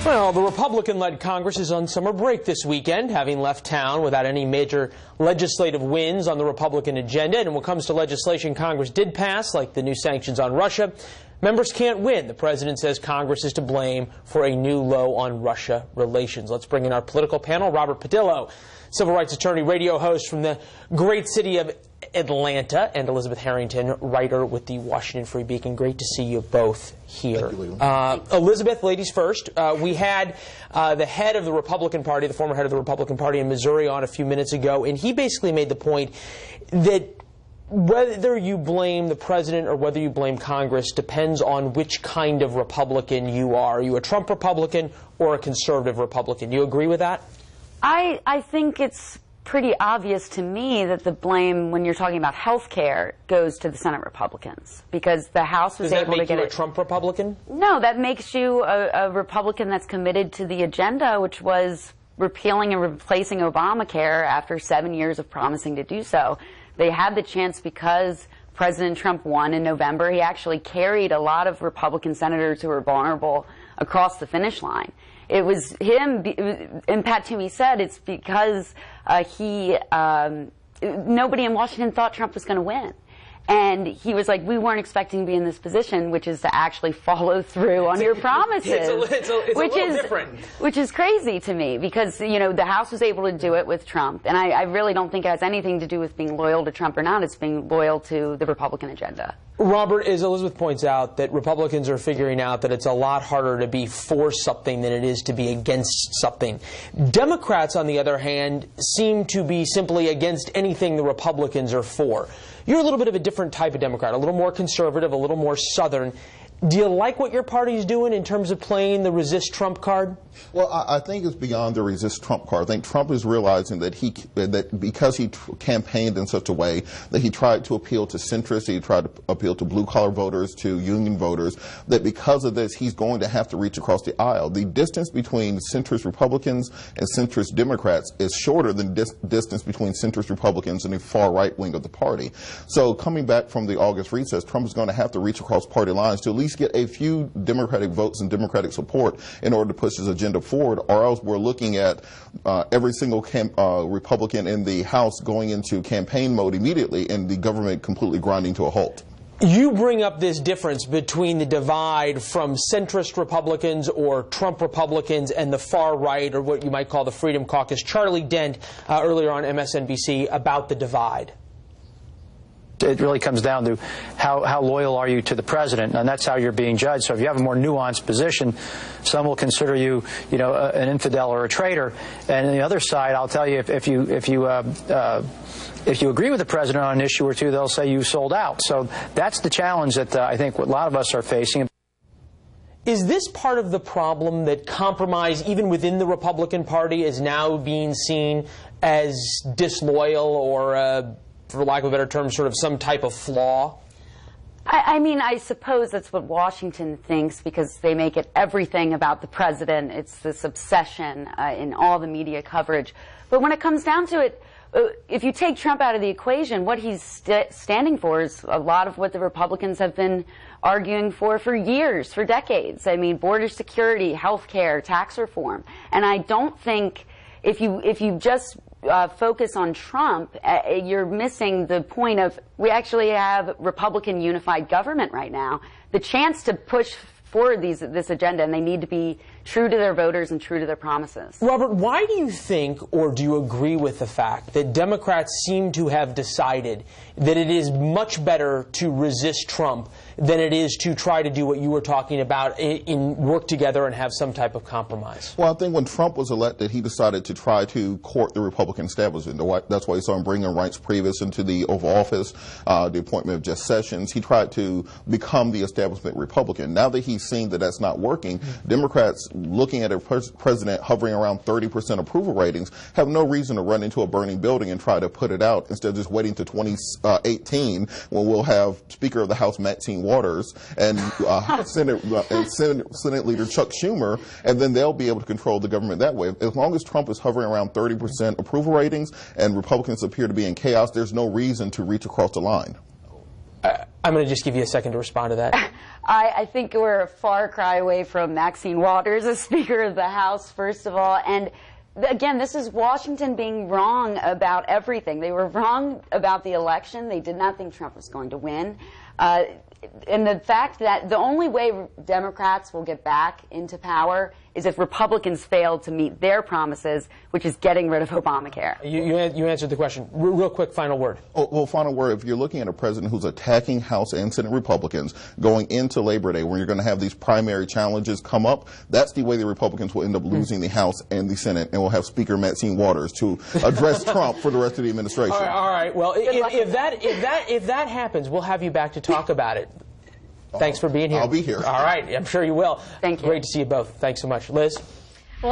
Well, the Republican-led Congress is on summer break this weekend, having left town without any major legislative wins on the Republican agenda. And when it comes to legislation Congress did pass, like the new sanctions on Russia, members can't win. The president says Congress is to blame for a new low on Russia relations. Let's bring in our political panel. Robert Padillo, civil rights attorney, radio host from the great city of Atlanta, and Elizabeth Harrington, writer with the Washington Free Beacon. Great to see you both here. Elizabeth, ladies first. We had the head of the Republican Party, the former head of the Republican Party in Missouri, on a few minutes ago, and he basically made the point that whether you blame the president or whether you blame Congress depends on which kind of Republican you are. Are you a Trump Republican or a conservative Republican? Do you agree with that? I think it's pretty obvious to me that the blame, when you're talking about health care, goes to the Senate Republicans, because the House was able to get it. Does that make you a Trump Republican? No, that makes you a Republican that's committed to the agenda, which was repealing and replacing Obamacare after 7 years of promising to do so. They had the chance because President Trump won in November. He actually carried a lot of Republican senators who were vulnerable across the finish line. It was him, and Pat Toomey said it's because nobody in Washington thought Trump was going to win. And he was like, we weren't expecting to be in this position, which is to actually follow through on your promises. It's a little different. Which is crazy to me, because, you know, the House was able to do it with Trump. And I really don't think it has anything to do with being loyal to Trump or not. It's being loyal to the Republican agenda. Robert, as Elizabeth points out, that Republicans are figuring out that it's a lot harder to be for something than it is to be against something. Democrats, on the other hand, seem to be simply against anything the Republicans are for. You're a little bit of a different type of Democrat, a little more conservative, a little more Southern. Do you like what your party's doing in terms of playing the resist Trump card? Well, I think it's beyond the resist Trump card. I think Trump is realizing that because he campaigned in such a way that he tried to appeal to centrists, he tried to appeal to blue-collar voters, to union voters, that because of this, he's going to have to reach across the aisle. The distance between centrist Republicans and centrist Democrats is shorter than distance between centrist Republicans and the far right wing of the party. So coming back from the August recess, Trump is going to have to reach across party lines to at least get a few Democratic votes and Democratic support in order to push his agenda forward, or else we're looking at every single Republican in the House going into campaign mode immediately and the government completely grinding to a halt. You bring up this difference between the divide from centrist Republicans or Trump Republicans and the far right, or what you might call the Freedom Caucus. Charlie Dent, earlier on MSNBC, about the divide. It really comes down to how loyal are you to the president, and that's how you're being judged. So if you have a more nuanced position, some will consider you, an infidel or a traitor. And on the other side, I'll tell you, if you agree with the president on an issue or two, they'll say you sold out. So that's the challenge that I think a lot of us are facing. Is this part of the problem, that compromise, even within the Republican Party, is now being seen as disloyal or for lack of a better term, sort of some type of flaw? I mean, I suppose that's what Washington thinks, because they make it everything about the president. It's this obsession in all the media coverage. But when it comes down to it, if you take Trump out of the equation, what he's standing for is a lot of what the Republicans have been arguing for years, for decades. I mean, border security, health care, tax reform. And I don't think if you just focus on Trump, you're missing the point of, we actually have Republican unified government right now. The chance to push forward this agenda, and they need to be true to their voters and true to their promises. Robert, why do you think, or do you agree with the fact that Democrats seem to have decided that it is much better to resist Trump than it is to try to do what you were talking about, in work together and have some type of compromise? Well, I think when Trump was elected, he decided to try to court the Republican establishment. That's why you saw him bringing Reince Priebus into the Oval Office, the appointment of Jeff Sessions. He tried to become the establishment Republican. Now that he's seen that that's not working, Democrats, looking at a president hovering around 30% approval ratings, have no reason to run into a burning building and try to put it out, instead of just waiting to 2018 when we'll have Speaker of the House Maxine Waters and Senate Leader Chuck Schumer, and then they'll be able to control the government that way. As long as Trump is hovering around 30% approval ratings and Republicans appear to be in chaos, there's no reason to reach across the line. I'm going to just give you a second to respond to that. I think we're a far cry away from Maxine Waters as Speaker of the House, first of all. And again, this is Washington being wrong about everything. They were wrong about the election. They did not think Trump was going to win. And the fact that the only way Democrats will get back into power is if Republicans fail to meet their promises, which is getting rid of Obamacare. You answered the question. Real quick, final word. Oh, well, final word. If you're looking at a president who's attacking House and Senate Republicans going into Labor Day, when you're going to have these primary challenges come up, that's the way the Republicans will end up losing the House and the Senate, and we'll have Speaker Maxine Waters to address Trump for the rest of the administration. All right. Well, if that happens, we'll have you back to talk about it. Thanks for being here. I'll be here. All right. I'm sure you will. Thank you. Great to see you both. Thanks so much. Liz? Well,